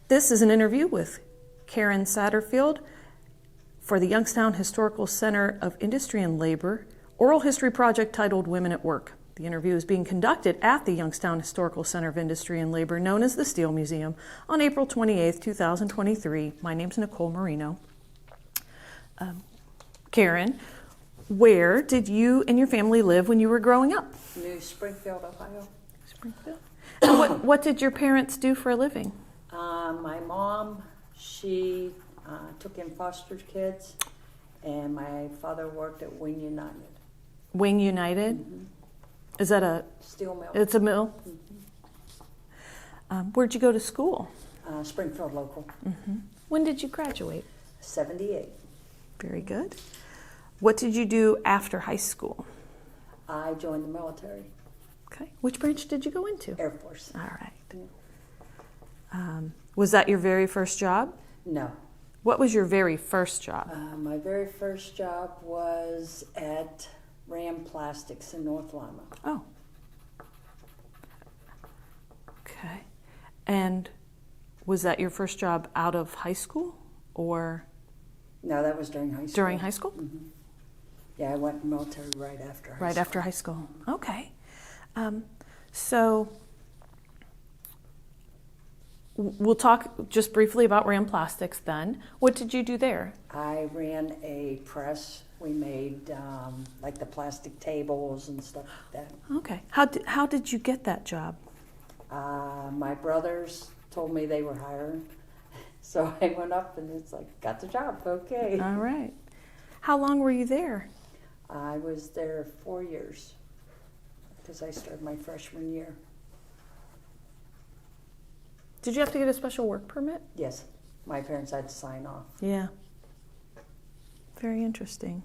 This is an interview with Karen Satterfield for the Youngstown Historical Center of Industry and Labor oral history project titled Women at Work. The interview is being conducted at the Youngstown Historical Center of Industry and Labor, known as the Steel Museum, on April 28, 2023. My name's Nicole Marino. Karen, where did you and your family live when you were growing up? New Springfield, Ohio. Springfield. And what did your parents do for a living? My mom, she took in foster kids, and my father worked at Wing United. Wing United? Mm-hmm. Is that a... Steel mill. It's a mill? Mm-hmm. Where'd you go to school? Springfield local. Mm-hmm. When did you graduate? 78. Very good. What did you do after high school? I joined the military. Okay. Which branch did you go into? Air Force. All right. Yeah. Was that your very first job? No. What was your very first job? My very first job was at Ram Plastics in North Lima. Oh. Okay. And was that your first job out of high school or? No, that was during high school. During high school? Mm-hmm. Yeah, I went in the military right after high school. Right after high school. Okay. So we'll talk just briefly about Ram Plastics then. What did you do there? I ran a press. We made like the plastic tables and stuff like that. Okay. How did you get that job? My brothers told me they were hiring. So I went up and it's like, got the job, okay. All right. How long were you there? I was there 4 years because I started my freshman year. Did you have to get a special work permit? Yes, my parents had to sign off. Yeah. Very interesting.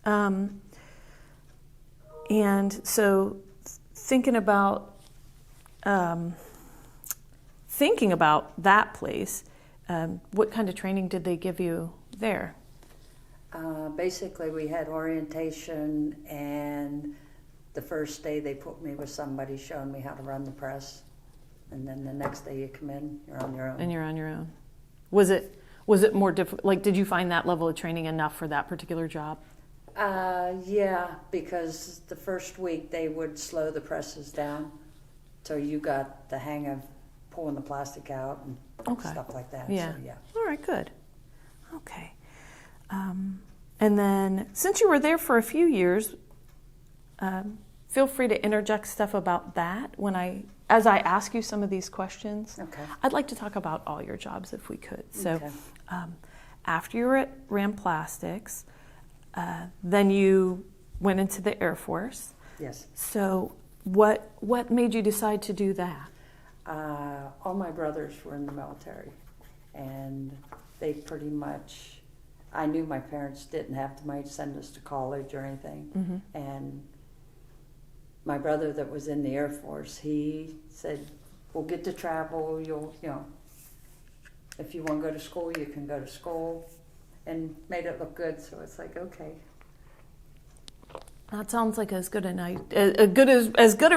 And so thinking about that place, what kind of training did they give you there? Basically, we had orientation, and the first day they put me with somebody showing me how to run the press, and then the next day you come in, you're on your own. And you're on your own. Was it more difficult? Like, did you find that level of training enough for that particular job? Yeah, because the first week they would slow the presses down till you got the hang of pulling the plastic out and stuff like that. Yeah. So, yeah. All right, good. Okay. And then, since you were there for a few years, feel free to interject stuff about that as I ask you some of these questions. Okay. I'd like to talk about all your jobs if we could. So, Okay. After you were at Ram Plastics, then you went into the Air Force. Yes. So, what made you decide to do that? All my brothers were in the military, and they pretty much, I knew my parents didn't have the money to send us to college or anything. Mm-hmm. And my brother that was in the Air Force, he said, we'll get to travel, if you want to go to school, you can go to school, and made it look good, so it's like, okay. That sounds like as good a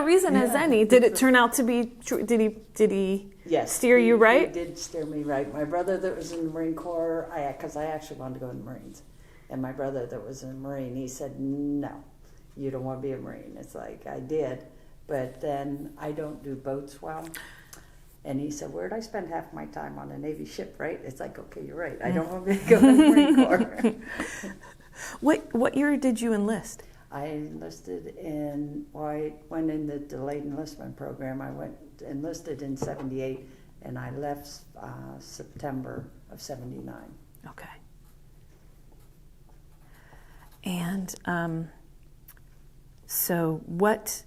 reason as any. Did it turn out to be true? Did he Yes, steer you right? He did steer me right. My brother that was in the Marine Corps, because I actually wanted to go in the Marines, and my brother that was in the Marine, he said, no, you don't want to be a Marine. It's like, I did, but then I don't do boats well. And he said, where'd I spend half my time on a Navy ship, right? It's like, okay, you're right. I don't want to go in the Marine Corps. What year did you enlist? I enlisted I went in the delayed enlistment program. I enlisted in 78, and I left September of 79. Okay. And so what,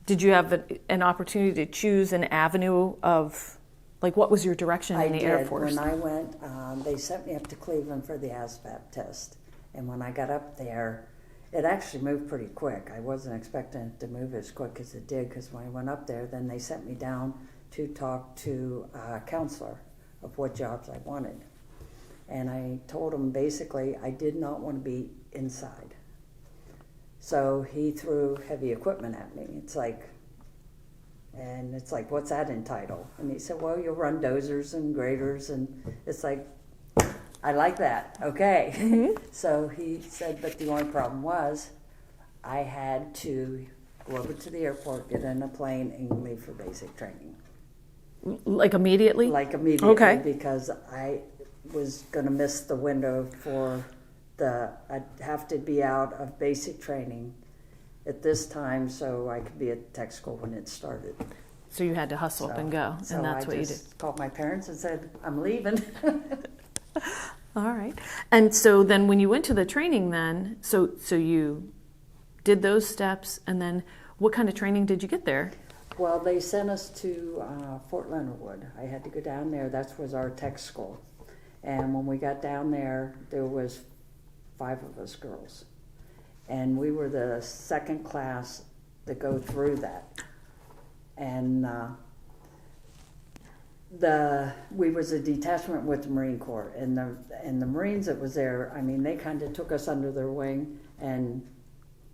did you have an opportunity to choose an avenue of, like, what was your direction in the Air Force? When I went, they sent me up to Cleveland for the ASVAB test. And when I got up there, it actually moved pretty quick. I wasn't expecting it to move as quick as it did, because when I went up there, then they sent me down to talk to a counselor of what jobs I wanted. And I told him basically I did not want to be inside. So he threw heavy equipment at me. It's like, And it's like, what's that entitled? And he said, well, you'll run dozers and graders. And it's like, I like that. Okay. Mm-hmm. So he said, but the only problem was I had to go over to the airport, get in a plane, and leave for basic training. Like immediately? Like immediately, Okay. because I was going to miss the window for I'd have to be out of basic training at this time so I could be at tech school when it started. So you had to hustle up and go, So and that's I what you did. just called my parents and said, I'm leaving. All right. And so then when you went to the training then, so you did those steps, and then what kind of training did you get there? Well, they sent us to Fort Leonard Wood. I had to go down there. That was our tech school. And when we got down there was 5 of us girls. And we were the second class to go through that. And we was a detachment with the Marine Corps. And the Marines that was there, I mean, they kind of took us under their wing. And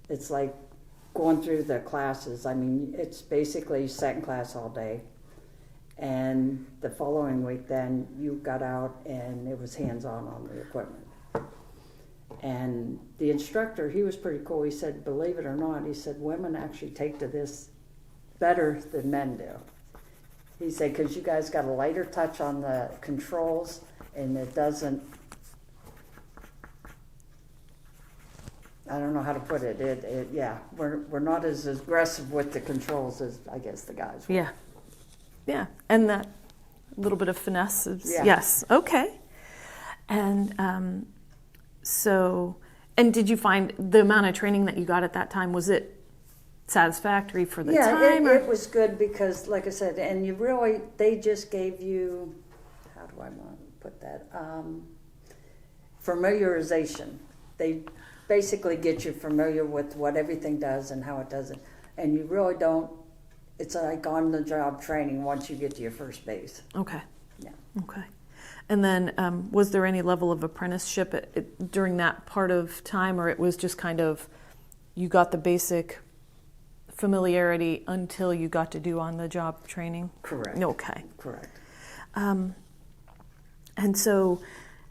it's like going through the classes. I mean, it's basically second class all day. And the following week then you got out and it was hands-on on the equipment. And the instructor, he was pretty cool. He said, believe it or not, he said, women actually take to this better than men do. He said, because you guys got a lighter touch on the controls and it doesn't, I don't know how to put it. Yeah, we're not as aggressive with the controls as I guess the guys were. Yeah, and that little bit of finesse is, Yeah. Yes, okay. And and did you find the amount of training that you got at that time, was it satisfactory for the time? Yeah, it was good because, like I said, and they just gave you, how do I want to put that? Familiarization. They basically get you familiar with what everything does and how it does it. And you really don't, it's like on-the-job training once you get to your first base. Okay. Yeah. Okay. And then was there any level of apprenticeship during that part of time, or it was just kind of you got the basic familiarity until you got to do on-the-job training? Correct. Okay. Correct. And so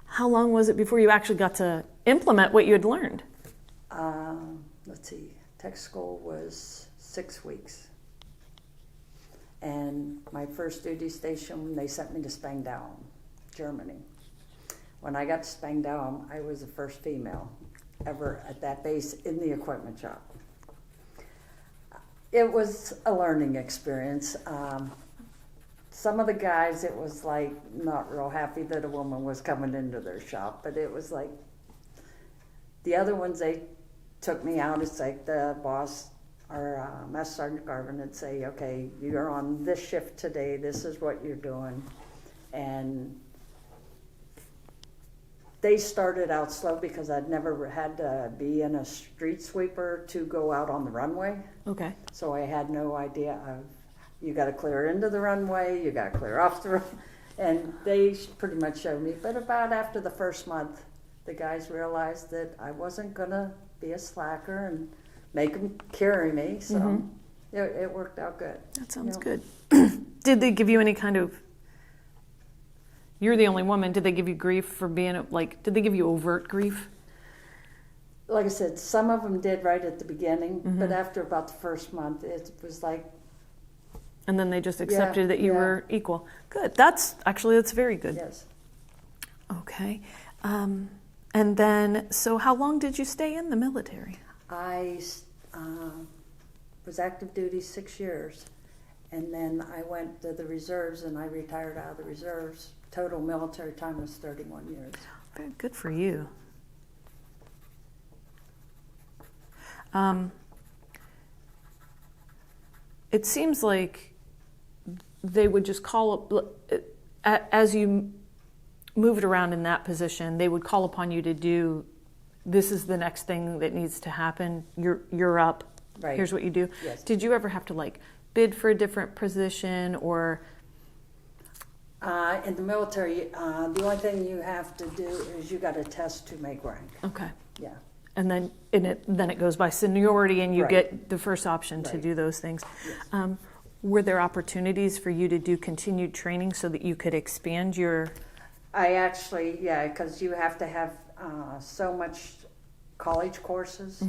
how long was it before you actually got to implement what you had learned? Let's see, tech school was 6 weeks. And my first duty station, they sent me to Spangdahlem, Germany. When I got to Spangdahlem, I was the first female ever at that base in the equipment shop. It was a learning experience. Some of the guys, it was like not real happy that a woman was coming into their shop, but it was like, the other ones, they took me out. It's like the boss, our Master Sergeant Garvin, would say, okay, you're on this shift today, this is what you're doing. And they started out slow because I'd never had to be in a street sweeper to go out on the runway. Okay. So I had no idea of, you got to clear into the runway, you got to clear off the runway. And they pretty much showed me. But about after the first month, the guys realized that I wasn't going to be a slacker and make them carry me. So it worked out good. That sounds good. Did they give you any kind of, you're the only woman, did they give you grief for being, did they give you overt grief? Like I said, some of them did right at the beginning, but after about the first month, it was like. And then they just accepted that you were equal. Good. That's very good. Yes. Okay. And then, so how long did you stay in the military? I was active duty 6 years, and then I went to the reserves, and I retired out of the reserves. Total military time was 31 years. Very good for you. It seems like they would just call up, as you moved around in that position, they would call upon you to do, this is the next thing that needs to happen, you're up, Right. Here's what you do. Yes. Did you ever have to bid for a different position or? In the military, the only thing you have to do is you got to test to make rank. Okay. Yeah. And then it goes by seniority and you Right. get the first option to Right. do those things. Yes. Were there opportunities for you to do continued training so that you could expand your... I actually, yeah, because you have to have so much college courses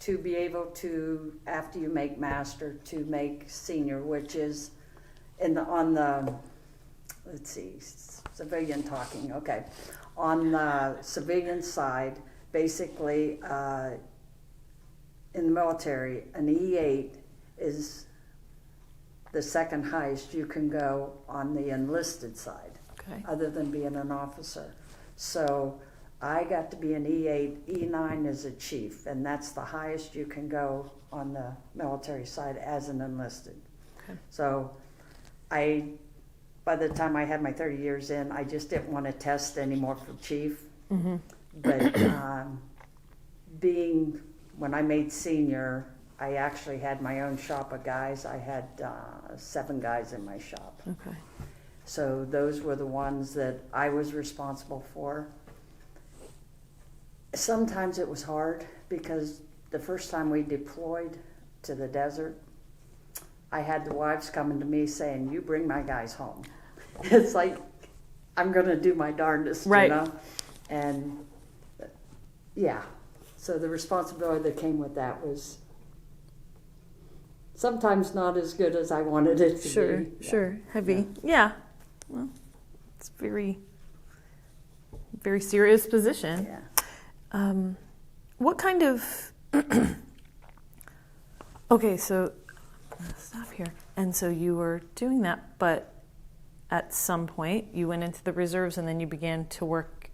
to be able to, after you make master, to make senior, which is on the, let's see, civilian talking, okay. On the civilian side, basically, in the military, an E8 is the second highest you can go on the enlisted side, Okay. other than being an officer. So I got to be an E8. E9 is a chief, and that's the highest you can go on the military side as an enlisted. Okay. So by the time I had my 30 years in, I just didn't want to test anymore for chief. But when I made senior, I actually had my own shop of guys. I had 7 guys in my shop. Okay. So those were the ones that I was responsible for. Sometimes it was hard because the first time we deployed to the desert, I had the wives coming to me saying, "You bring my guys home." It's like, I'm going to do my darndest, right. You know? And yeah, so the responsibility that came with that was sometimes not as good as I wanted it to be. Sure, heavy. Yeah. Well, it's very, very serious position. Yeah. What kind of... Okay, so I'm gonna stop here. And so you were doing that, but at some point you went into the reserves and then you began to work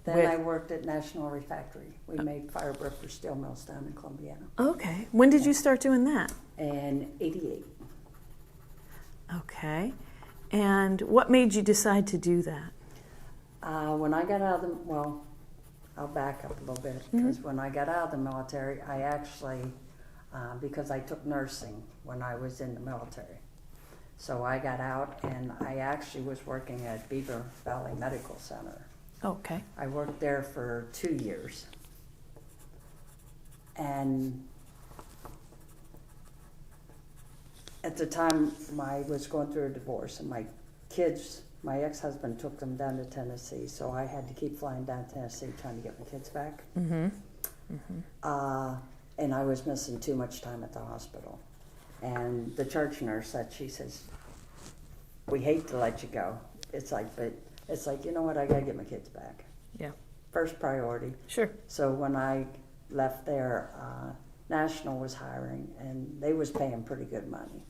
Then I worked at National Refractory. We made firebrick for steel mills down in Columbiana. Okay. When did you start doing that? In '88. Okay. And what made you decide to do that? When I got out of I'll back up a little bit, because when I got out of the military, I actually, because I took nursing when I was in the military. So I got out and I actually was working at Beaver Valley Medical Center. Okay. I worked there for 2 years. And at the time, I was going through a divorce, and my kids, my ex-husband took them down to Tennessee, so I had to keep flying down to Tennessee trying to get my kids back. And I was missing too much time at the hospital. And the church nurse said, she says, "We hate to let you go." It's like, you know what, I gotta get my kids back. Yeah. First priority. Sure. So when I left there, National was hiring, and they was paying pretty good money.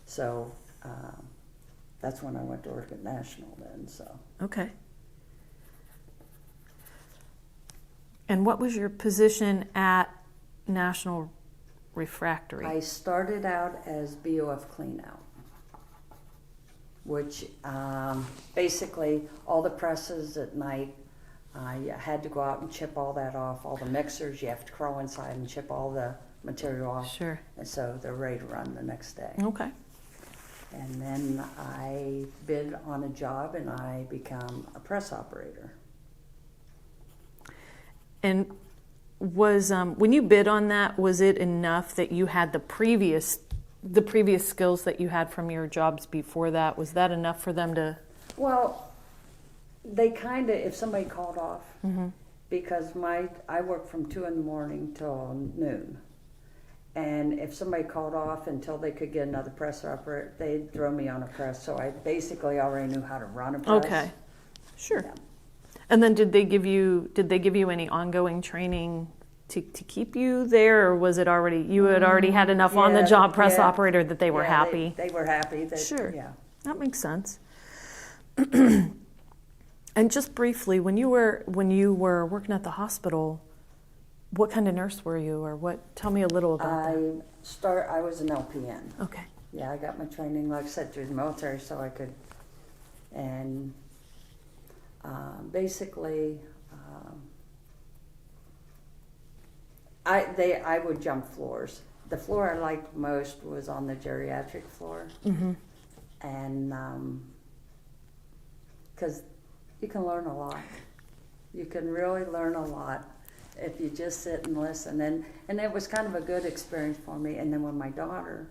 So that's when I went to work at National then. So. Okay. And what was your position at National Refractory? I started out as BOF cleanout, which basically all the presses at night, I had to go out and chip all that off. All the mixers, you have to crawl inside and chip all the material off. Sure. And so they're ready to run the next day. Okay. And then I bid on a job and I become a press operator. And was when you bid on that, was it enough that you had the previous skills that you had from your jobs before that? Was that enough for them to? Well, they kind of, if somebody called off, because I worked from 2 a.m. till noon. And if somebody called off until they could get another press operator, they'd throw me on a press. So I basically already knew how to run a press. Okay. Sure. Yeah. And then did they give you any ongoing training to keep you there, or was it already, you had already had enough on the job press operator that they were happy? They were happy. Sure. Yeah. That makes sense. And just briefly, when you were working at the hospital, what kind of nurse were you, or what? Tell me a little about that. I was an LPN. Okay. Yeah, I got my training, like I said, through the military, so I could, and basically, I would jump floors. The floor I liked most was on the geriatric floor, and because you can learn a lot. You can really learn a lot if you just sit and listen. And it was kind of a good experience for me. And then when my daughter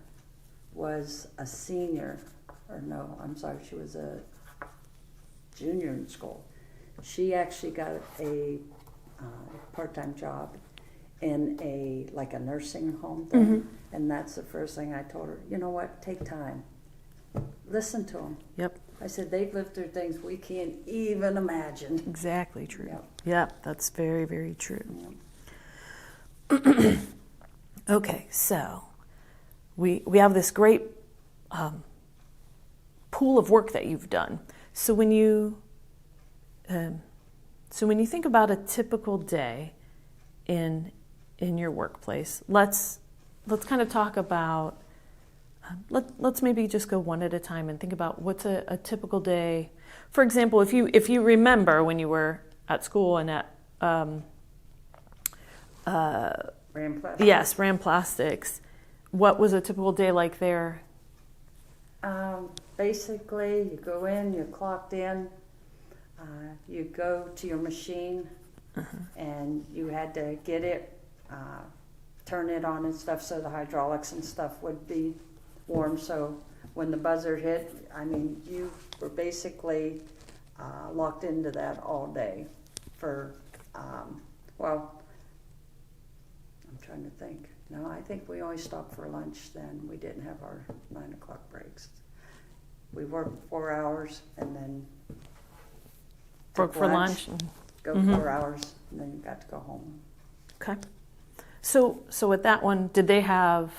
was a senior, or no, I'm sorry, she was a junior in school. She actually got a part-time job in like a nursing home thing, and that's the first thing I told her. You know what? Take time. Listen to them. Yep. I said they've lived through things we can't even imagine. Exactly true. Yep. Yep, that's very, very true. Yep. Okay, so we have this great pool of work that you've done. So when you think about a typical day in your workplace, let's kind of talk about. Let's maybe just go one at a time and think about what's a typical day. For example, if you remember when you were at school and at Ram Plastics. Yes, Ram Plastics. What was a typical day like there? Basically, you go in, you're clocked in, you go to your machine, and you had to get it, turn it on and stuff so the hydraulics and stuff would be warm. So when the buzzer hit, I mean, you were basically locked into that all day for, well, I'm trying to think. No, I think we only stopped for lunch then. We didn't have our 9 o'clock breaks. We worked 4 hours and then Broke for lunch. Go 4 hours and then you got to go home. Okay. So at that one, did they have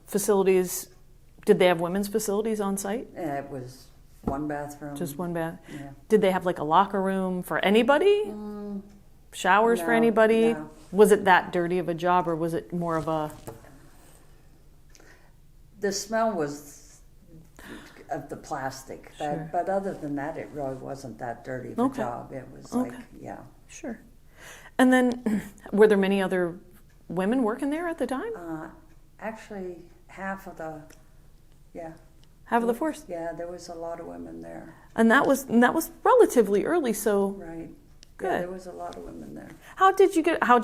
facilities? Did they have women's facilities on site? It was one bathroom. Just one bath. Yeah. Did they have like a locker room for anybody? Showers for No, anybody? no. Was it that dirty of a job, or was it more of a? The smell was of the plastic, Sure. but other than that, it really wasn't that dirty of a job. It was like, yeah. Sure. And then, were there many other women working there at the time? Actually, half of the force. Yeah, there was a lot of women there. And that was relatively early, so Right. Good. Yeah, there was a lot of women there. how'd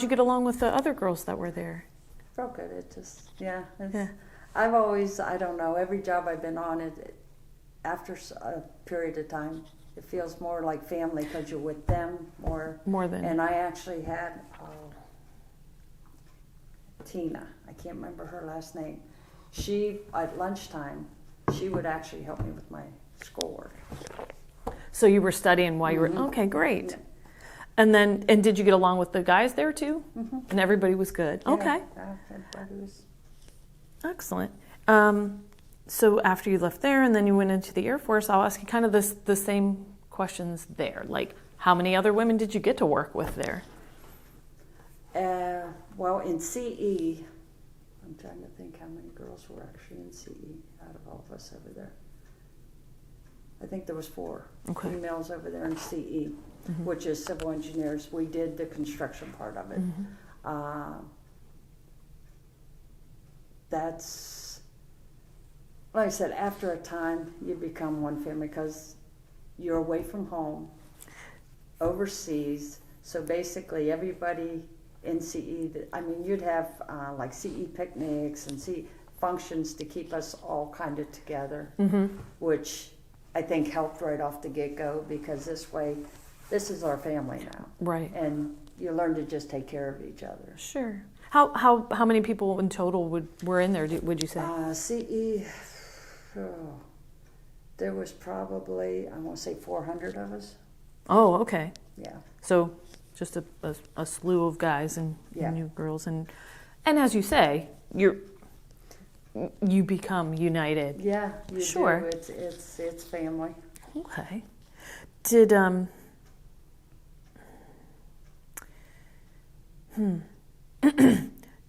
you get along with the other girls that were there? Felt good. It just, yeah. Yeah. I've always, I don't know, every job I've been on, after a period of time, it feels more like family because you're with them more than. And I actually had Tina. I can't remember her last name. She, at lunchtime, she would actually help me with my schoolwork. So you were studying while you were okay, great. Yeah. And did you get along with the guys there too? And everybody was good. Yeah, Okay, everybody was. excellent. So after you left there and then you went into the Air Force, I'll ask you kind of the same questions there. Like, how many other women did you get to work with there? Well, in CE, I'm trying to think how many girls were actually in CE out of all of us over there. I think there was 4 females over there in CE, which is civil engineers. We did the construction part of it. That's, like I said, after a time, you become one family because you're away from home, overseas. So basically, everybody in CE, I mean, you'd have like CE picnics and CE functions to keep us all kind of together, which I think helped right off the get-go because this way, this is our family now. Right. And you learn to just take care of each other. Sure. How many people in total were in there, would you say? CE, there was probably, I want to say 400 of us. Oh, okay. Yeah. So just a slew of guys and you girls. And as you say, you become united. Yeah, you Sure. do. It's family. Okay. Did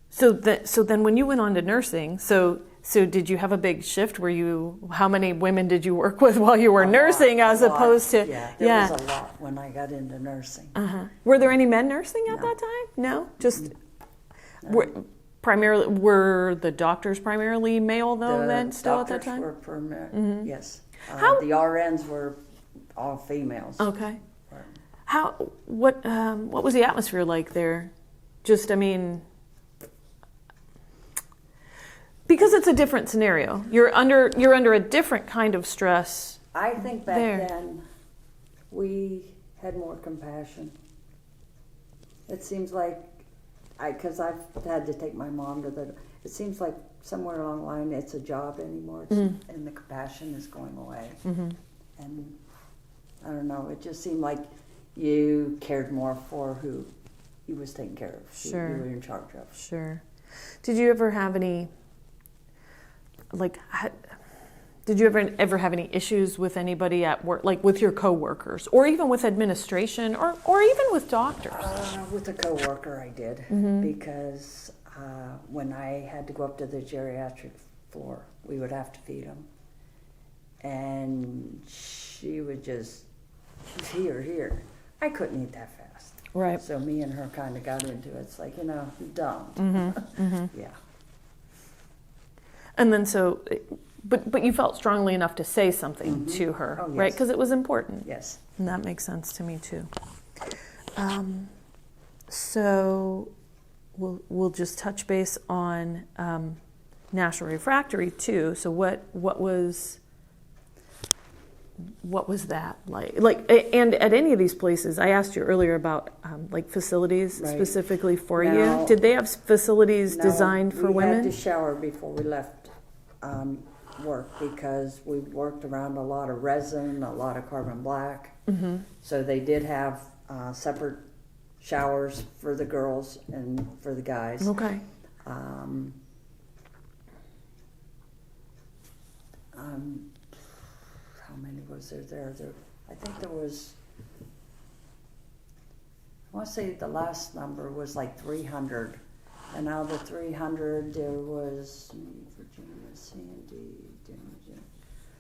So then when you went on to nursing, so did you have a big shift? How many women did you work with while you were nursing as opposed to? Yeah, there was a lot when I got into nursing. Were there any men nursing at that time? No, just were the doctors primarily male though? Then still at that time, the doctors were yes. The RNs were all females. Okay. What was the atmosphere like there? Just, I mean, Because it's a different scenario. You're under a different kind of stress. I think back There. then we had more compassion. It seems like, because I've had to take my mom to the, it seems like somewhere along the line it's a job anymore, and the compassion is going away. And I don't know, it just seemed like you cared more for who you was taking care of, who Sure. you were in charge of. Sure. Did you ever have any, did you ever have any issues with anybody at work, like with your coworkers, or even with administration, or even with doctors? With a coworker, I did, because when I had to go up to the geriatric floor, we would have to feed them, and she would just, here. I couldn't eat that fast. Right. So me and her kind of got into it. It's like, don't. Yeah. And then but you felt strongly enough to say something to her, Oh, yes. right? Because it was important. Yes. And that makes sense to me too. So we'll just touch base on National Refractory too. So what was that like? And at any of these places, I asked you earlier about like facilities Right. specifically for Now- you. Did they have facilities No, designed for we women? had to shower before we left work because we worked around a lot of resin, a lot of carbon black. So they did have separate showers for the girls and for the guys. Okay. How many was there? I think there was, I want to say the last number was like 300. And out of the 300, there was me, Virginia, Sandy,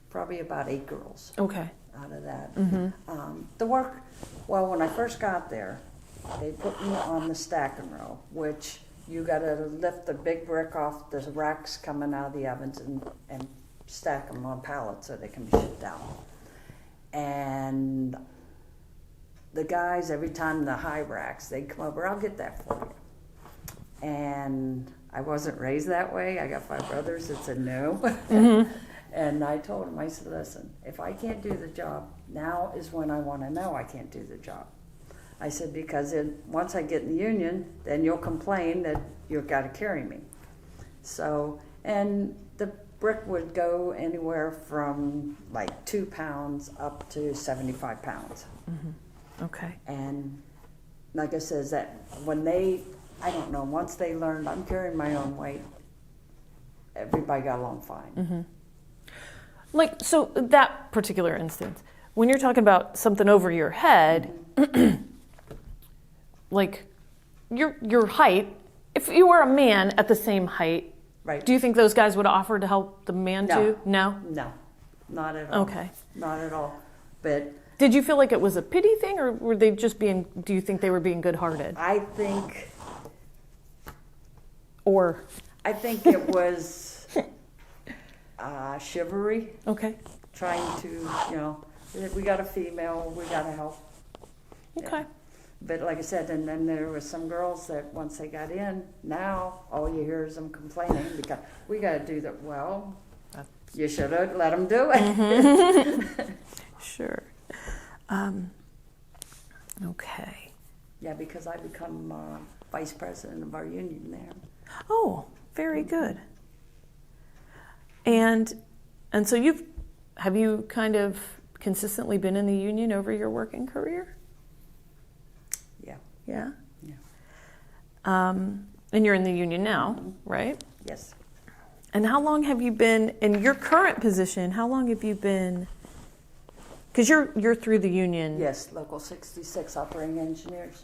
probably about 8 girls Okay. out of that. The work, well, when I first got there, they put me on the stacking row, which you got to lift the big brick off the racks coming out of the ovens and stack them on pallets so they can be shipped out. And the guys, every time the high racks, they'd come over, I'll get that for you. And I wasn't raised that way. I got 5 brothers that said no. And I told them, I said, listen, if I can't do the job, now is when I want to know I can't do the job. I said, because once I get in the union, then you'll complain that you've got to carry me. So, and the brick would go anywhere from like 2 pounds up to 75 pounds. Okay. And like I says, that when they, I don't know, once they learned I'm carrying my own weight, everybody got along fine. Like, so that particular instance, when you're talking about something over your head, like your height, if you were a man at the same height, Right. do you think those guys would offer to help the man No. too? No? No, not at all. Okay. Not at all. But Did you feel like it was a pity thing, or were they just do you think they were being good-hearted? I think Or, it was chivalry, okay. trying to, we got a female, we got to help. Okay. But like I said, and then there was some girls that once they got in, now all you hear is them complaining because we got to do that. Well, you should have let them do it. Sure. Okay. Yeah, because I become vice president of our union there. Oh, very good. And so have you kind of consistently been in the union over your working career? Yeah. Yeah. Yeah. And you're in the union now, right? Yes. And how long have you been in your current position? How long have you been? Because you're through the union. Yes, Local 66 operating engineers.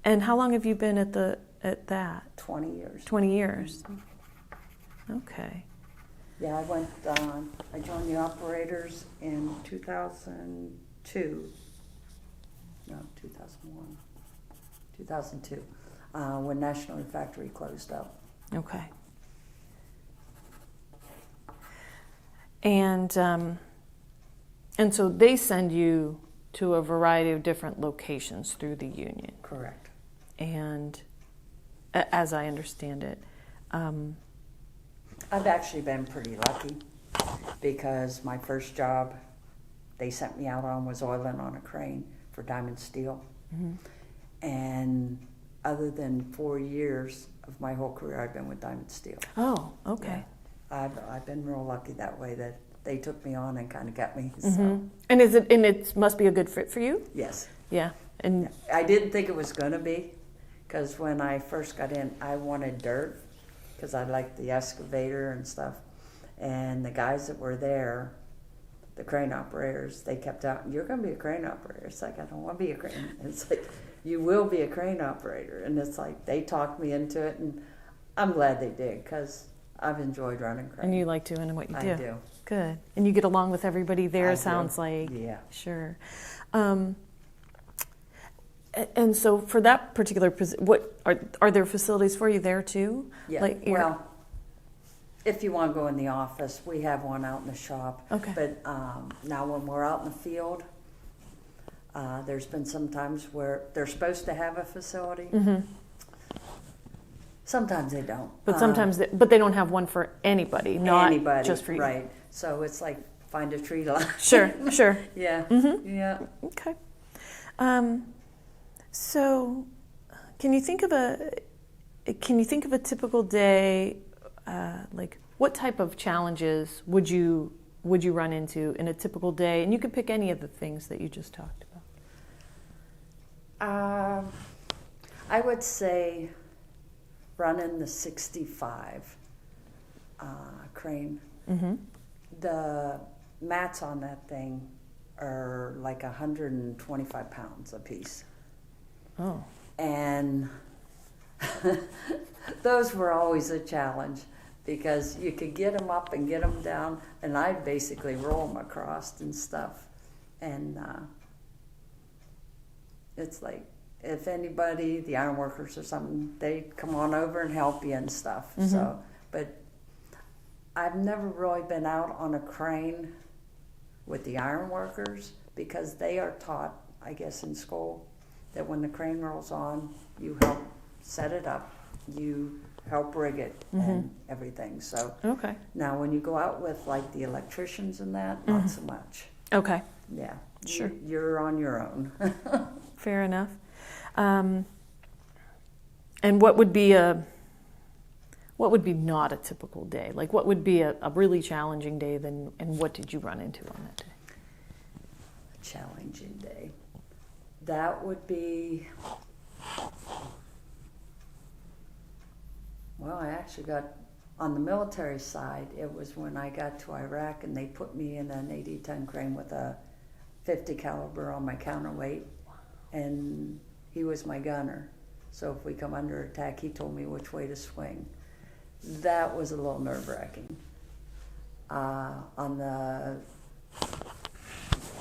And how long have you been at that? 20 years. 20 years. Okay. Yeah, I joined the operators in 2002. No, 2001. 2002, when National Refractory closed up. Okay. And so they send you to a variety of different locations through the union. Correct. And as I understand it, I've actually been pretty lucky because my first job they sent me out on was oiling on a crane for Diamond Steel. And other than 4 years of my whole career, I've been with Diamond Steel. Oh, okay. Yeah. I've been real lucky that way that they took me on and kind of got me. So. And it must be a good fit for you? Yes. Yeah. And I didn't think it was going to be because when I first got in, I wanted dirt because I liked the excavator and stuff. And the guys that were there, the crane operators, they kept out, you're going to be a crane operator. It's like, I don't want to be a crane. And it's like, you will be a crane operator. And it's like, they talked me into it, and I'm glad they did because I've enjoyed running cranes. And you like doing what you do. I do. Good. And you get along with everybody there, I sounds do. like. Yeah. Sure. And so for that particular position, what are there facilities for you there too? Yeah. Like well, if you want to go in the office, we have one out in the shop. Okay. But now when we're out in the field, there's been some times where they're supposed to have a facility. Sometimes they don't. But sometimes, but they don't have one for anybody, not anybody, just for you. Right. So it's like find a tree line. Sure. Yeah. Yeah. Okay. So, can you think of a typical day? Like, what type of challenges would you run into in a typical day? And you could pick any of the things that you just talked about. I would say running the 65 crane. The mats on that thing are like 125 pounds a piece. Oh. And those were always a challenge because you could get them up and get them down, and I'd basically roll them across and stuff. And it's like, if anybody, the iron workers or something, they'd come on over and help you and stuff. So, but I've never really been out on a crane with the iron workers because they are taught, I guess, in school that when the crane rolls on, you help set it up, you help rig it and everything. So Okay. now when you go out with like the electricians and that, not so much. Okay. Yeah. Sure. You're on your own. Fair enough. And what would be not a typical day? Like, what would be a really challenging day then, and what did you run into on that day? Challenging day. That would be, well, I actually got, on the military side, it was when I got to Iraq and they put me in an 80-ton crane with a 50 caliber on my counterweight, and he was my gunner. So if we come under attack, he told me which way to swing. That was a little nerve-wracking. On the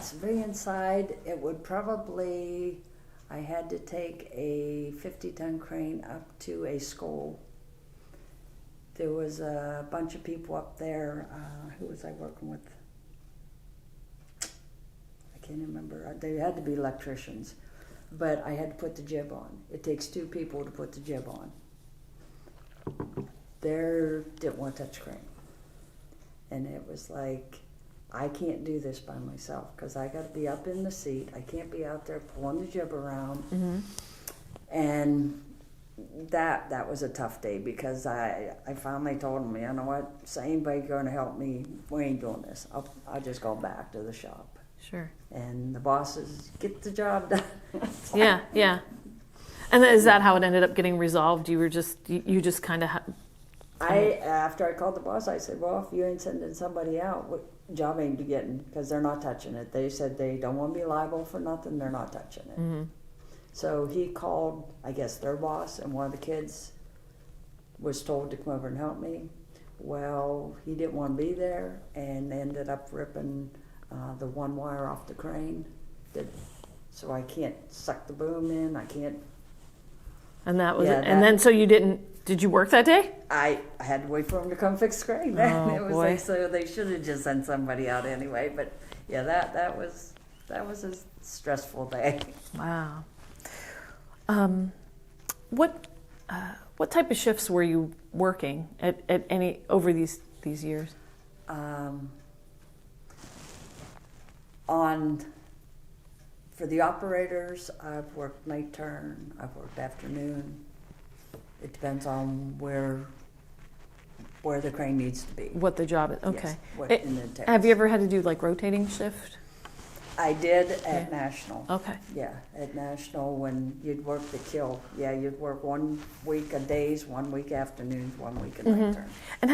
civilian side, it would probably, I had to take a 50-ton crane up to a school. There was a bunch of people up there. Who was I working with? I can't remember. They had to be electricians, but I had to put the jib on. It takes 2 people to put the jib on. They didn't want to touch the crane. And it was like, I can't do this by myself because I got to be up in the seat. I can't be out there pulling the jib around. And that was a tough day because I finally told him, you know what, so anybody going to help me, we ain't doing this. I'll just go back to the shop. Sure. And the bosses, get the job done. Yeah. And is that how it ended up getting resolved? You just kind of... After I called the boss, I said, well, if you ain't sending somebody out, what job ain't you getting? Because they're not touching it. They said they don't want to be liable for nothing. They're not touching it. So he called, I guess, their boss, and one of the kids was told to come over and help me. Well, he didn't want to be there and ended up ripping the one wire off the crane. So I can't suck the boom in. I can't. And that was it. And then, so you did you work that day? I had to wait for him to come fix the crane. Oh, it was boy. like, so they should have just sent somebody out anyway. But yeah, that was a stressful day. Wow. What type of shifts were you working at any over these years? For the operators, I've worked night turn, I've worked afternoon. It depends on where the crane needs to be. What the job is? Okay. Yes, have you ever had to do like rotating shift? I did at National. Okay. Yeah, at National when you'd work the kill. Yeah, you'd work 1 week of days, 1 week afternoons, 1 week of night turn. And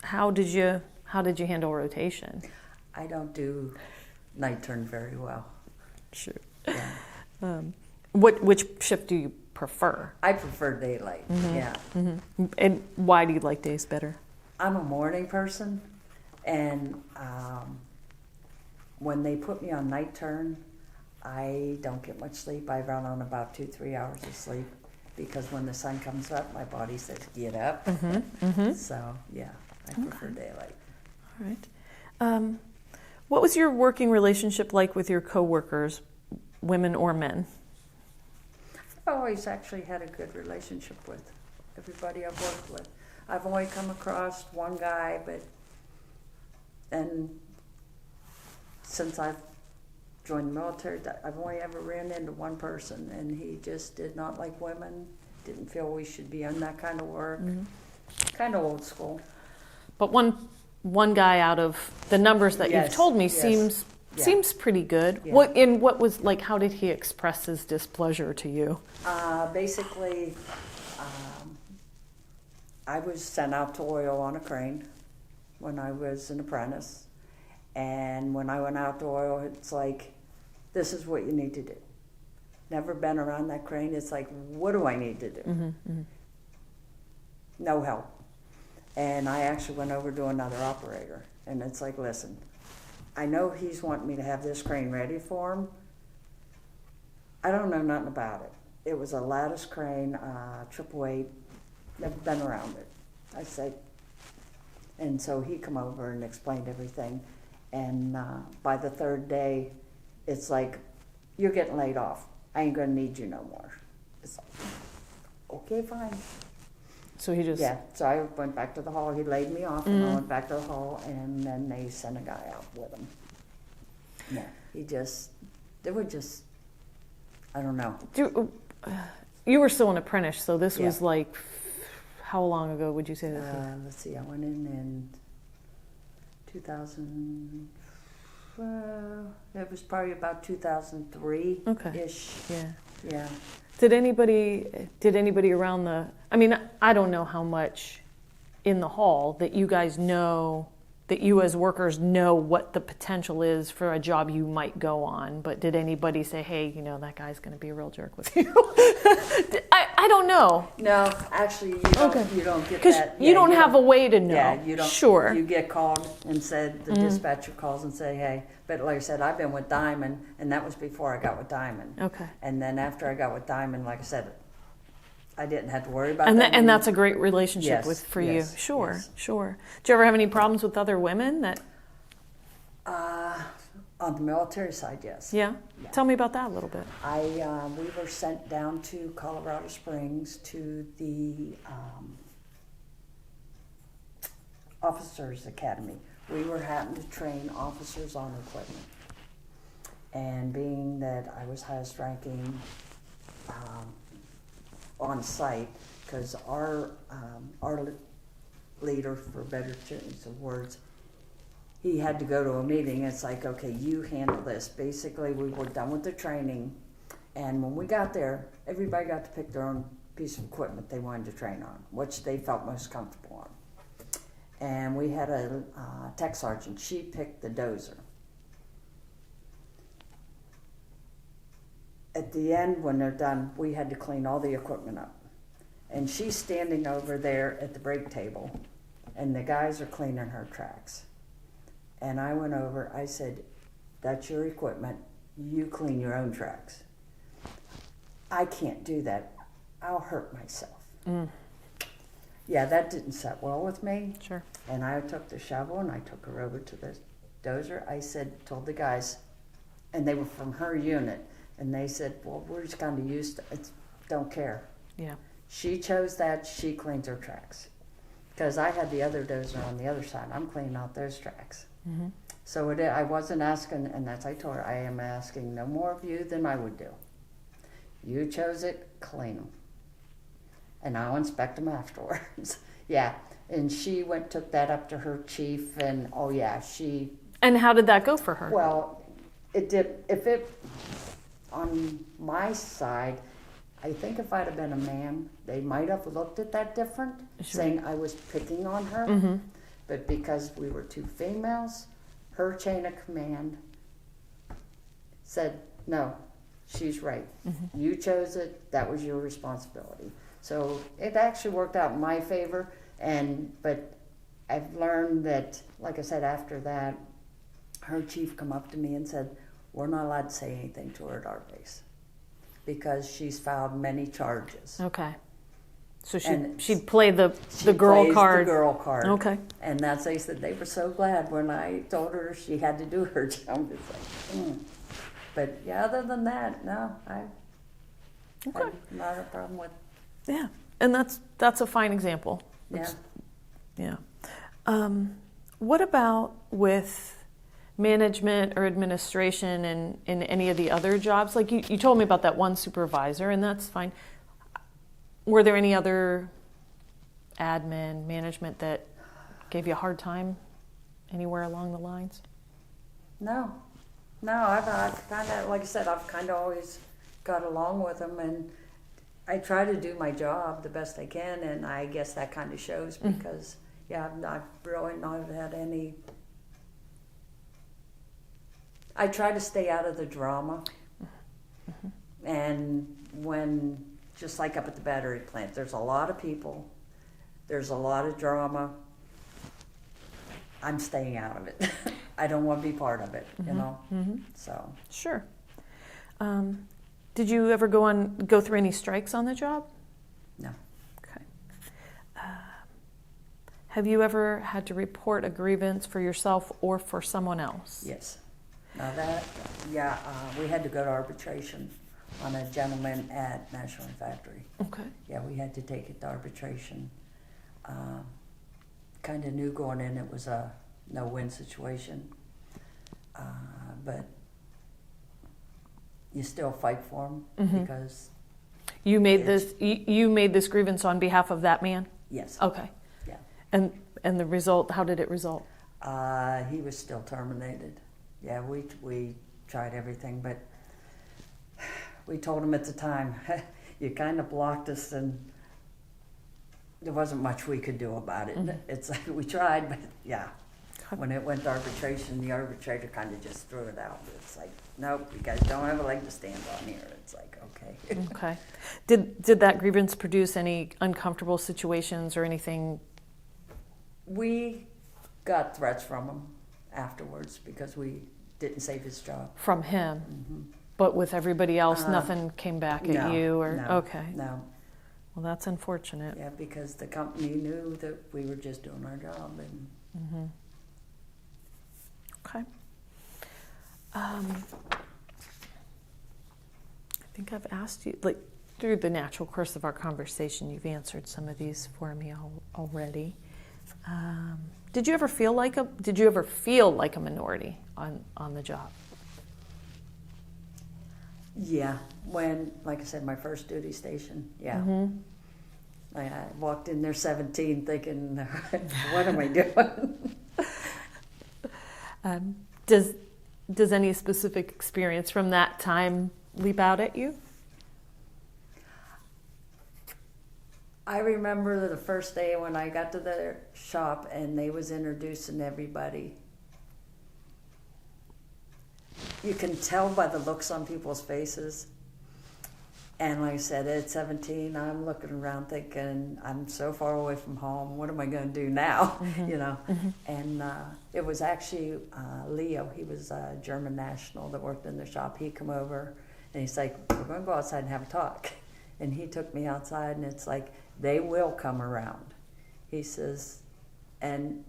how did you handle rotation? I don't do night turn very well. Sure. Yeah. Which shift do you prefer? I prefer daylight. Yeah. Mm-hmm. And why do you like days better? I'm a morning person, and when they put me on night turn, I don't get much sleep. I run on about 2-3 hours of sleep because when the sun comes up, my body says, get up. So, yeah, I prefer daylight. All right. What was your working relationship like with your coworkers, women or men? I've always actually had a good relationship with everybody I've worked with. I've only come across one guy, and since I've joined the military, I've only ever ran into one person, and he just did not like women, didn't feel we should be on that kind of work, kind of old school. But one guy out of the numbers that you've told me seems pretty good. Yeah. What was like? How did he express his displeasure to you? Basically, I was sent out to oil on a crane when I was an apprentice, and when I went out to oil, it's like, this is what you need to do. Never been around that crane. It's like, what do I need to do? No help. And I actually went over to another operator, and it's like, listen, I know he's wanting me to have this crane ready for him. I don't know nothing about it. It was a lattice crane, 888, never been around it. I said, and so he come over and explained everything. And by the third day, it's like, you're getting laid off. I ain't gonna need you no more. It's like, okay, fine. So he just... Yeah, so I went back to the hall. He laid me off, and I went back to the hall, and then they sent a guy out with him. Yeah, they were just, I don't know. You were still an apprentice, so this was like, how long ago would you say this was? Let's see, I went in 2000, it was probably about 2003-ish. Okay. Yeah. Did anybody around the... I mean, I don't know how much in the hall that you guys know, that you as workers know what the potential is for a job you might go on, but did anybody say, hey, that guy's going to be a real jerk with you? I don't know. No, actually, you don't get that. Because you don't have a way to know. Yeah, you don't. Sure. You get called and said, the dispatcher calls and say, hey. But like I said, I've been with Diamond, and that was before I got with Diamond. Okay. And then after I got with Diamond, like I said, I didn't have to worry about that. And that's a great relationship for you. Yes, Sure, yes. sure. Do you ever have any problems with other women that... On the military side, yes. Yeah? Tell me about that a little bit. We were sent down to Colorado Springs to the Officers Academy. We were having to train officers on equipment. And being that I was highest ranking on site, because our leader, for better choice of words, he had to go to a meeting. It's like, okay, you handle this. Basically, we were done with the training, and when we got there, everybody got to pick their own piece of equipment they wanted to train on, which they felt most comfortable on. And we had a tech sergeant. She picked the dozer. At the end, when they're done, we had to clean all the equipment up. And she's standing over there at the break table, and the guys are cleaning her tracks. And I went over, I said, that's your equipment, you clean your own tracks. I can't do that, I'll hurt myself. Yeah, that didn't set well with me. Sure. And I took the shovel and I took her over to the dozer. I told the guys, and they were from her unit, and they said, well, we're just kind of used to it. don't care. Yeah. She chose that, she cleans her tracks. Because I had the other dozer on the other side. I'm cleaning out those tracks. Mm-hmm. So I wasn't asking, and that's I told her, I am asking no more of you than I would do. You chose it, clean them. And I'll inspect them afterwards. Yeah. And she took that up to her chief, and oh yeah, she... And how did that go for her? Well, it did, on my side, I think if I'd have been a man, they might have looked at that different, Sure. saying I was picking on her. Mm-hmm. But because we were two females, her chain of command said, no, she's right. Mm-hmm. You chose it, that was your responsibility. So it actually worked out in my favor, but I've learned that, like I said, after that, her chief come up to me and said, we're not allowed to say anything to her at our base because she's filed many charges. Okay. So And she'd play the She girl plays card. The girl card. Okay. And they said they were so glad when I told her she had to do her job. It's like, But yeah, other than that, no, I Okay. have not a problem with. Yeah. And that's a fine example. Yeah. Yeah. What about with management or administration and in any of the other jobs? Like you told me about that one supervisor, and that's fine. Were there any other admin, management that gave you a hard time anywhere along the lines? No, I've kind of, like I said, I've kind of always got along with them, and I try to do my job the best I can, and I guess that kind of shows because, yeah, I've really not had any. I try to stay out of the drama, and just like up at the battery plant, there's a lot of people, there's a lot of drama. I'm staying out of it. I don't want to be part of it, you know. Mm-hmm. So Sure. Did you ever go through any strikes on the job? no, Okay. Have you ever had to report a grievance for yourself or for someone else? yes. Now we had to go to arbitration on a gentleman at National Factory. Okay. Yeah, we had to take it to arbitration. Kind of knew going in it was a no-win situation, but you still fight for them because You made this grievance on behalf of that man? yes, Okay. yeah, And the result, how did it result? he was still terminated. Yeah, we tried everything, but we told him at the time, you kind of blocked us, and there wasn't much we could do about it. It's like we tried, but yeah. When it went to arbitration, the arbitrator kind of just threw it out. It's like, nope, you guys don't have a leg to stand on here. It's like, okay. Okay. Did that grievance produce any uncomfortable situations or anything? We got threats from him afterwards because we didn't save his job. From him? But with everybody else, nothing came back at you? Okay. No. Well, that's unfortunate. Yeah, because the company knew that we were just doing our job. And Okay. I think I've asked you, like, through the natural course of our conversation, you've answered some of these for me already. Did you ever feel like a minority on the job? yeah, when, like I said, my first duty station, yeah. I walked in there 17 thinking, what am I doing? Does any specific experience from that time leap out at you? I remember the first day when I got to the shop and they was introducing everybody. You can tell by the looks on people's faces. And like I said, at 17, I'm looking around thinking, I'm so far away from home. What am I going to do now? You know. And it was actually Leo. He was a German national that worked in the shop. He come over and he's like, we're going to go outside and have a talk. And he took me outside, and it's like, they will come around. He says, and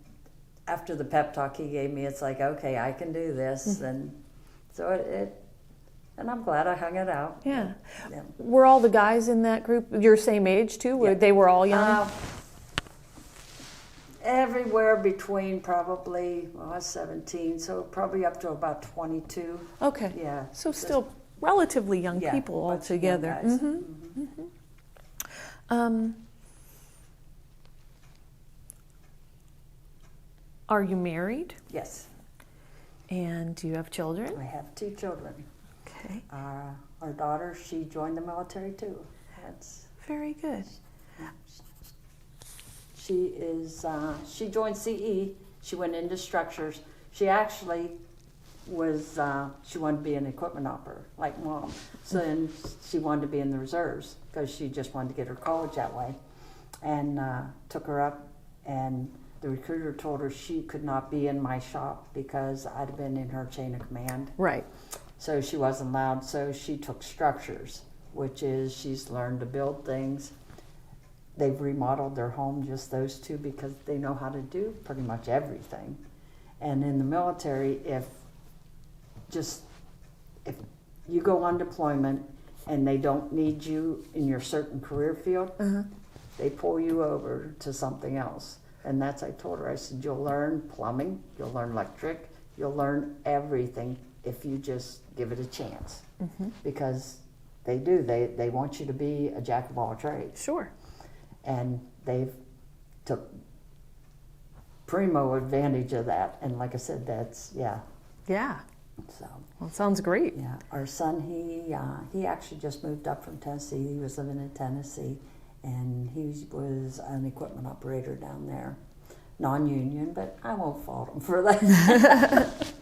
after the pep talk he gave me, it's like, okay, I can do this. And so And I'm glad I hung it out. Yeah. Yeah. Were all the guys in that group your same age too? Yeah. They were all young? Everywhere between probably, well, I was 17, so probably up to about 22. Okay. Yeah. So still relatively young Yeah, people all bunch of young together. guys. Are you married? Yes. And do you have children? I have 2 children. Okay. Our daughter, she joined the military too. That's Very good. she joined CE. She went into structures. She actually was, she wanted to be an equipment operator, like Mom. So then she wanted to be in the reserves because she just wanted to get her college that way. And took her up, and the recruiter told her she could not be in my shop because I'd have been in her chain of command. Right. So she wasn't allowed, so she took structures, which is she's learned to build things. They've remodeled their home, just those 2, because they know how to do pretty much everything. And in the military, if you go on deployment and they don't need you in your certain career field, they pull you over to something else. And that's, I told her, I said, you'll learn plumbing, you'll learn electric, you'll learn everything if you just give it a chance. Because they do, they want you to be a jack of all trades. Sure. And they've took primo advantage of that. And like I said, that's, yeah. Yeah. So, Well, it sounds great. yeah. Our son, he actually just moved up from Tennessee. He was living in Tennessee, and he was an equipment operator down there. Non-union, but I won't fault him for that.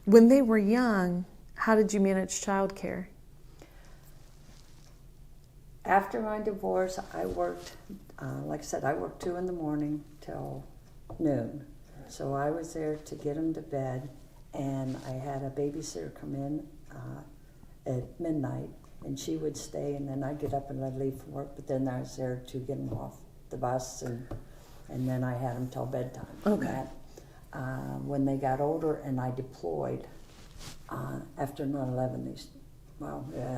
When they were young, how did you manage childcare? After my divorce, I worked, like I said, I worked 2 in the morning till noon. So I was there to get them to bed, and I had a babysitter come in at midnight, and she would stay, and then I'd get up and I'd leave for work, but then I was there to get them off the bus, and then I had them till bedtime. Okay. And when they got older and I deployed, after 9/11,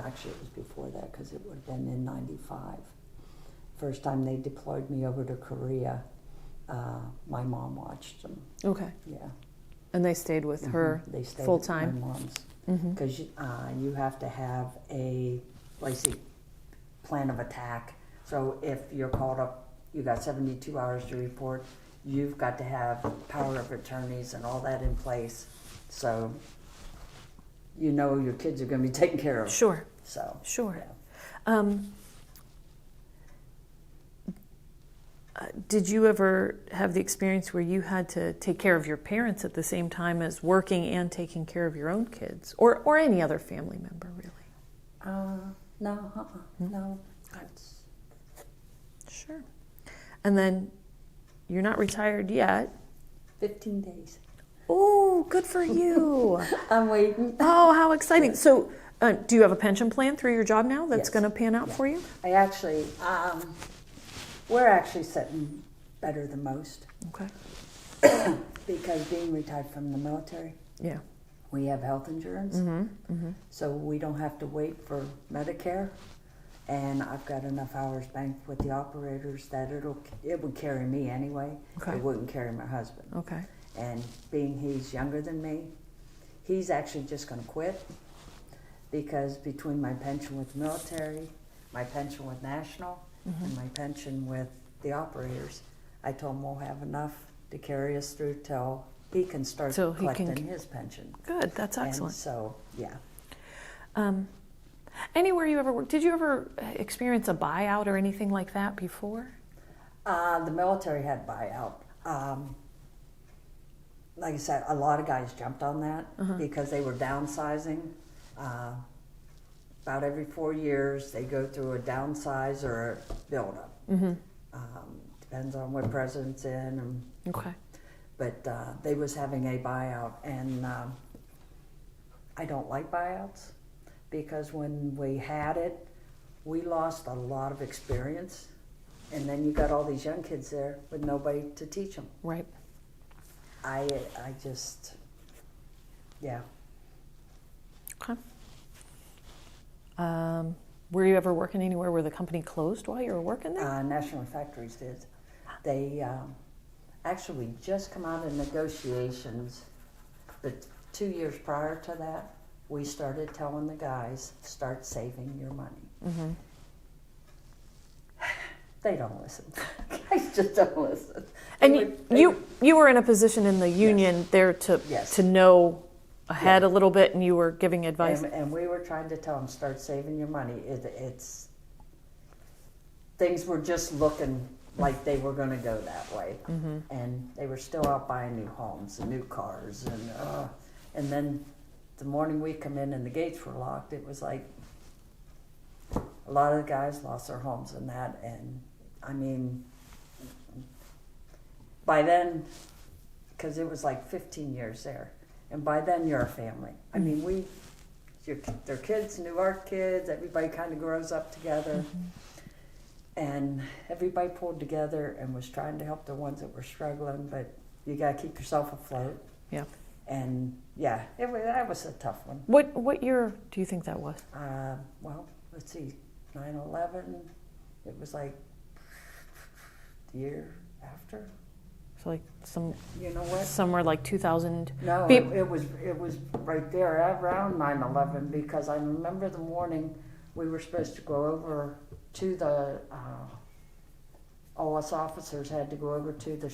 actually it was before that because it would have been in 95. First time they deployed me over to Korea, my mom watched them. Okay. Yeah. And they stayed with her They stayed full with time? my mom's. Because you have to have a plan of attack. So if you're called up, you got 72 hours to report. You've got to have power of attorneys and all that in place. So you know your kids are going to be taken care of. Sure. So Sure. yeah. Did you ever have the experience where you had to take care of your parents at the same time as working and taking care of your own kids, or any other family member, really? No. That's... Sure. And then you're not retired yet. 15 days. Oh, good for you. I'm waiting. Oh, how exciting. So do you have a pension plan through your job now that's Yes. going to pan out for you? I actually, we're actually sitting better than most. Okay. Because being retired from the military, Yeah. we have health insurance, so we don't have to wait for Medicare. And I've got enough hours banked with the operators that it would carry me anyway. Okay. It wouldn't carry my husband. Okay. And being he's younger than me, he's actually just going to quit, because between my pension with the military, my pension with National, and my pension with the operators, I told him we'll have enough to carry us through till he can start Till he collecting can- his pension. Good. That's excellent. And so, yeah. Anywhere you ever worked, did you ever experience a buyout or anything like that before? The military had buyout. Like I said, a lot of guys jumped on that because they were downsizing. About every 4 years, they go through a downsize or a build-up. Depends on what president's in. Okay. But they was having a buyout, and I don't like buyouts, because when we had it, we lost a lot of experience, and then you got all these young kids there with nobody to teach them. Right. I just, yeah. Okay. Were you ever working anywhere where the company closed while you were working there? National Factories did. They actually just come out of negotiations, but 2 years prior to that, we started telling the guys, start saving your money. Mm-hmm. They don't listen. Guys just don't listen. And you were in a position in the union Yes. there to Yes. to know ahead Yeah. a little bit, and you were giving advice. And we were trying to tell them, start saving your money. It's things were just looking like they were going to go that way, Mm-hmm. and they were still out buying new homes and new cars, and then the morning we come in and the gates were locked, it was like a lot of the guys lost their homes and that, and I mean, by then, because it was like 15 years there, and by then you're a family. I mean, their kids knew our kids, everybody kind of grows up together, and everybody pulled together and was trying to help the ones that were struggling, but you got to keep yourself afloat. Yeah. And yeah, that was a tough one. What year do you think that was? Well, let's see, 9/11, it was like the year after. So like You know what? somewhere like 2000. No, it was right there around 9/11, because I remember the morning we were supposed to go over to the, all us officers had to go over to the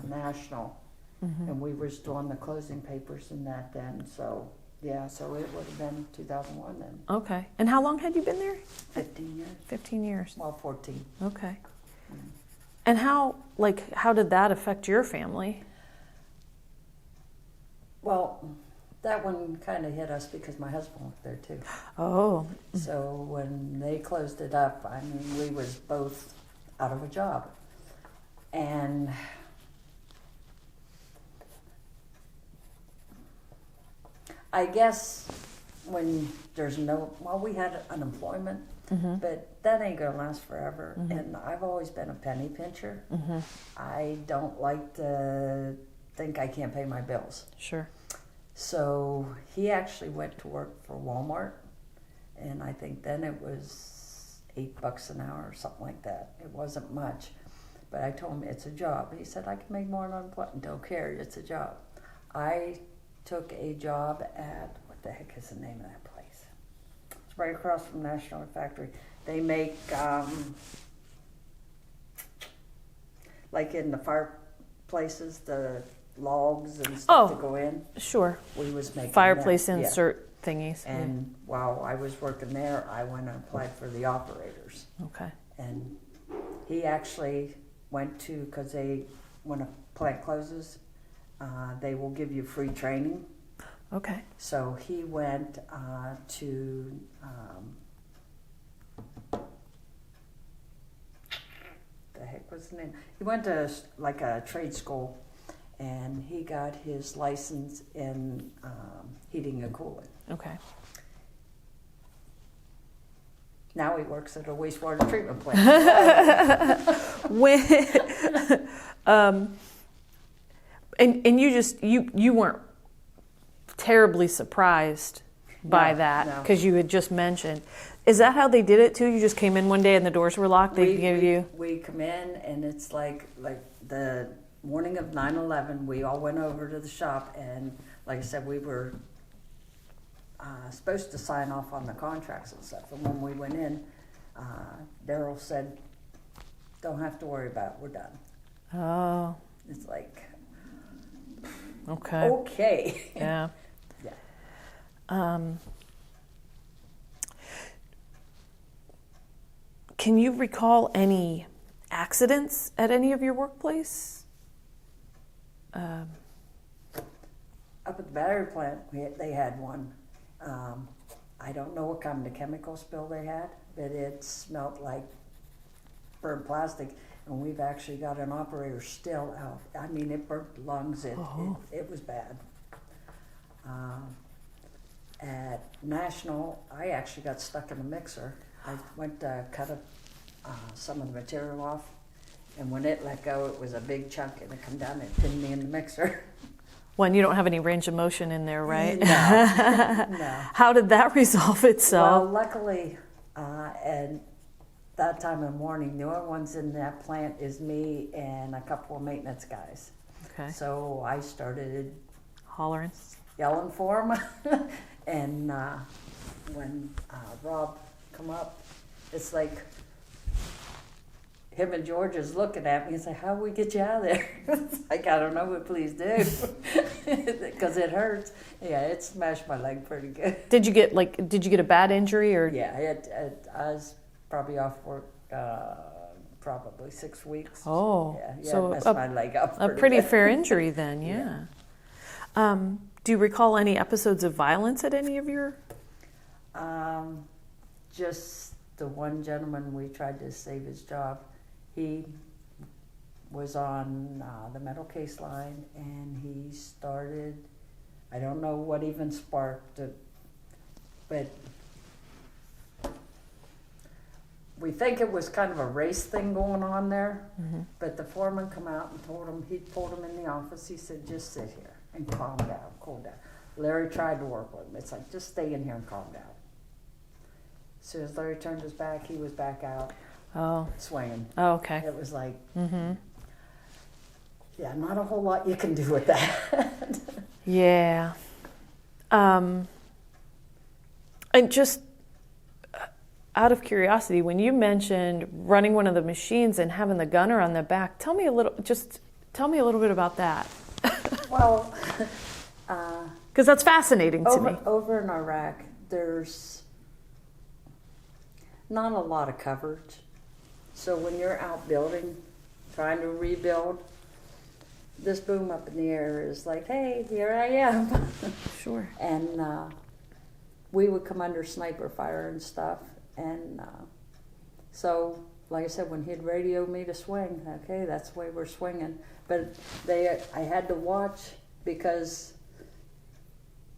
National, Mm-hmm. and we was doing the closing papers and that then, so yeah, so it would have been 2001 then. Okay. And how long had you been there? 15 years. 15 years. Well, 14. Okay. And how did that affect your family? Well, that one kind of hit us because my husband worked there too. Oh. So when they closed it up, I mean, we was both out of a job. And I guess when there's we had unemployment, Mm-hmm. but that ain't gonna last forever. Mhm. And I've always been a penny pincher. Mm-hmm. I don't like to think I can't pay my bills. Sure. So he actually went to work for Walmart, and I think then it was $8 an hour or something like that. It wasn't much, but I told him it's a job. He said I can make more than unemployment. Don't care, it's a job. I took a job at, what the heck is the name of that place? It's right across from National Factory. They make like in the fireplaces, the logs and stuff to go in. Sure. We was making Fireplace them. insert thingies. And while I was working there, I went and applied for the operators. Okay. And he actually went to, because when a plant closes, they will give you free training. Okay. So he went to, the heck was the name? He went to like a trade school, and he got his license in heating and cooling. Okay. Now he works at a wastewater treatment plant. When, and you weren't terribly surprised by that No. because you had just mentioned. Is that how they did it too? You just came in one day and the doors were locked. They gave you. We come in, and it's like the morning of 9/11. We all went over to the shop, and like I said, we were supposed to sign off on the contracts and stuff. And when we went in, Daryl said, "Don't have to worry about it. We're done." Oh. It's like, Okay. okay. Yeah. Yeah. Can you recall any accidents at any of your workplace? Up at the battery plant, they had one. I don't know what kind of chemical spill they had, but it smelled like burnt plastic, and we've actually got an operator still out. I mean, it burnt lungs. It was bad. At National, I actually got stuck in a mixer. I went to cut some of the material off, and when it let go, it was a big chunk, and it come down and pinned me in the mixer. When you don't have any range of motion in there, right? No, no. How did that resolve itself? Well, luckily, at that time of morning, the only ones in that plant is me and a couple of maintenance guys. Okay. So I started Hollering. yelling for him, and when Rob come up, it's like him and George is looking at me and say, "How do we get you out of there?" It's like, I don't know, but please do, because it hurts. Yeah, it smashed my leg pretty good. Did you get a bad injury or? Yeah, I was probably off work probably 6 weeks. Oh, yeah, so it messed my leg up. A pretty good. fair injury then, yeah. Do you recall any episodes of violence at any of your? Just the one gentleman, we tried to save his job. He was on the metal case line, and he started, I don't know what even sparked it, but we think it was kind of a race thing going on there. Mm-hmm. But the foreman come out and told him, he pulled him in the office, he said, just sit here and calm down, cool down. Larry tried to work with him. It's like, just stay in here and calm down. As soon as Larry turned his back, he was back out. Oh. Swinging. Oh, okay. It was like, Mm-hmm. yeah, not a whole lot you can do with that. Yeah. And just out of curiosity, when you mentioned running one of the machines and having the gunner on the back, tell me a little bit about that. Well, because that's fascinating to me. Over in Iraq, there's not a lot of coverage. So when you're out building, trying to rebuild, this boom up in the air is like, hey, here I am. Sure. And we would come under sniper fire and stuff. And so, like I said, when he'd radio me to swing, okay, that's the way we're swinging. But I had to watch because,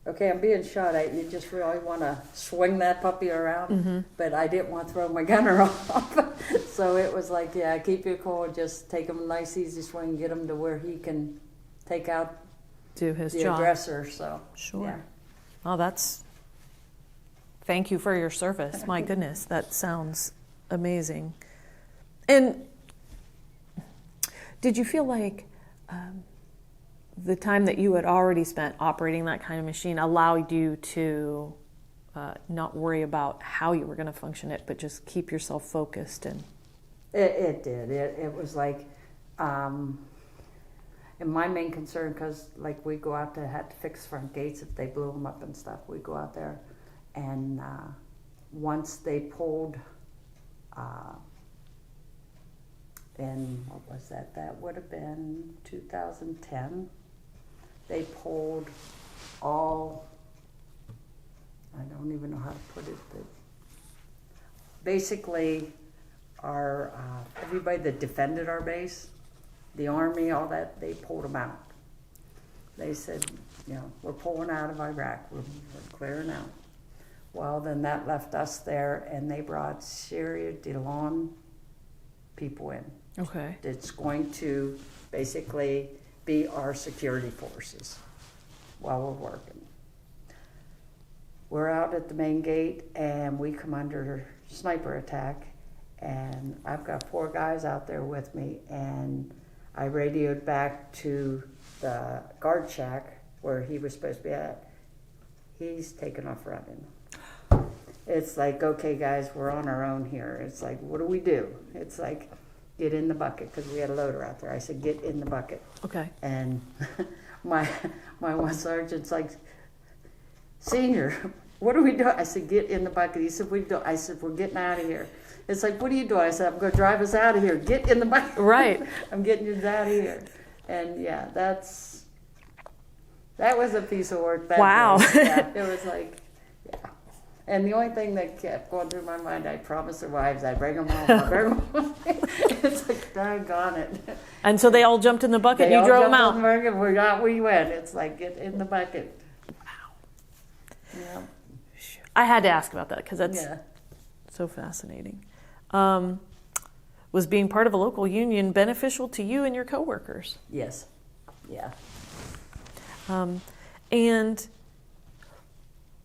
okay, I'm being shot at. You just really want to swing that puppy around. Mm-hmm. But I didn't want to throw my gunner off. So it was like, yeah, keep your cool, just take him a nice, easy swing, get him to where he can take out Do his the job. aggressor. So, Sure. yeah. Oh, thank you for your service. My goodness, that sounds amazing. And did you feel like the time that you had already spent operating that kind of machine allowed you to not worry about how you were going to function it, but just keep yourself focused? And It did. It was like, and my main concern, because like we go out there, had to fix front gates if they blew them up and stuff. We go out there, and once they pulled, in what was that? That would have been 2010. They pulled all. I don't even know how to put it, but basically our everybody that defended our base, the Army, all that, they pulled them out. They said, we're pulling out of Iraq, we're clearing out. Well, then that left us there, and they brought Syria DeLon people in. okay. It's going to basically be our security forces while we're working. We're out at the main gate, and we come under sniper attack, and I've got 4 guys out there with me, and I radioed back to the guard shack where he was supposed to be at. He's taken off running. It's like, okay, guys, we're on our own here. It's like, what do we do? It's like, get in the bucket, because we had a loader out there. I said, get in the bucket. Okay. And my one sergeant's like, Senior, what are we doing? I said, get in the bucket. He said, I said, we're getting out of here. It's like, what are you doing? I said, I'm going to drive us out of here. Get in the bucket. Right. I'm getting you out of here. And yeah, that was a piece of work. Wow. Yeah, it was like, yeah. And the only thing that kept going through my mind, I promised their wives I'd bring them home. I'd bring them home. It's like, doggone it. And so they all jumped in the bucket and you drove them out. We went. It's like, get in the bucket. Wow. Yeah. I had to ask about that because that's Yeah. so fascinating. Was being part of a local union beneficial to you and your coworkers? Yes. Yeah. And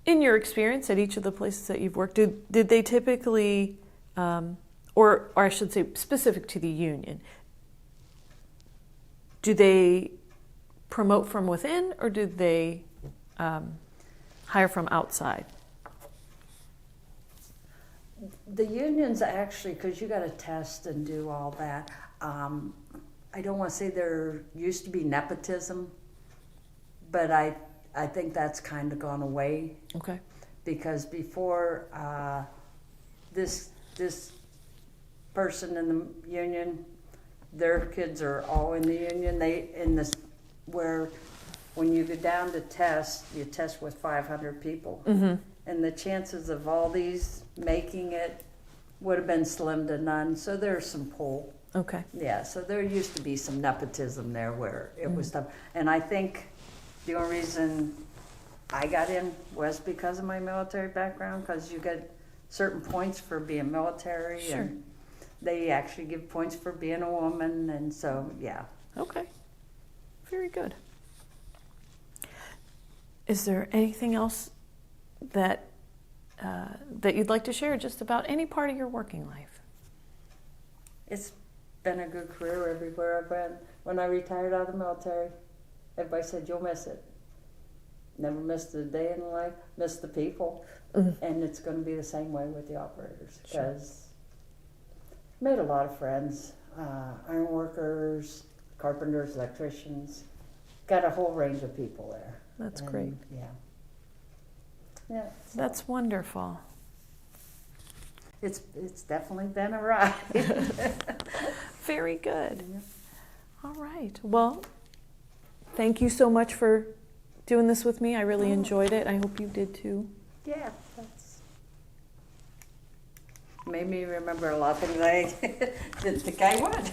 in your experience at each of the places that you've worked, did they typically, or I should say specific to the union, do they promote from within or do they hire from outside? The unions actually, because you got to test and do all that. I don't want to say there used to be nepotism, but I think that's kind of gone away. Okay. Because before this person in the union, their kids are all in the union. Where when you go down to test, you test with 500 people, and the chances of all these making it would have been slim to none. So there's some pull. Okay. Yeah. So there used to be some nepotism there where it was tough, and I think the only reason I got in was because of my military background, because you get certain points for being military, Sure. and they actually give points for being a woman, and so, yeah. Okay. Very good. Is there anything else that you'd like to share just about any part of your working life? It's been a good career everywhere I've been. When I retired out of the military, everybody said, you'll miss it. Never missed a day in life, missed the people, and it's going to be the same way with the operators, because made a lot of friends, iron workers, carpenters, electricians, got a whole range of people there. That's great. Yeah. Yeah. So That's wonderful. it's definitely been a ride. Very good. All right. Well, thank you so much for doing this with me. I really enjoyed it. I hope you did too. Yeah, that's made me remember a lot of things I didn't think I would.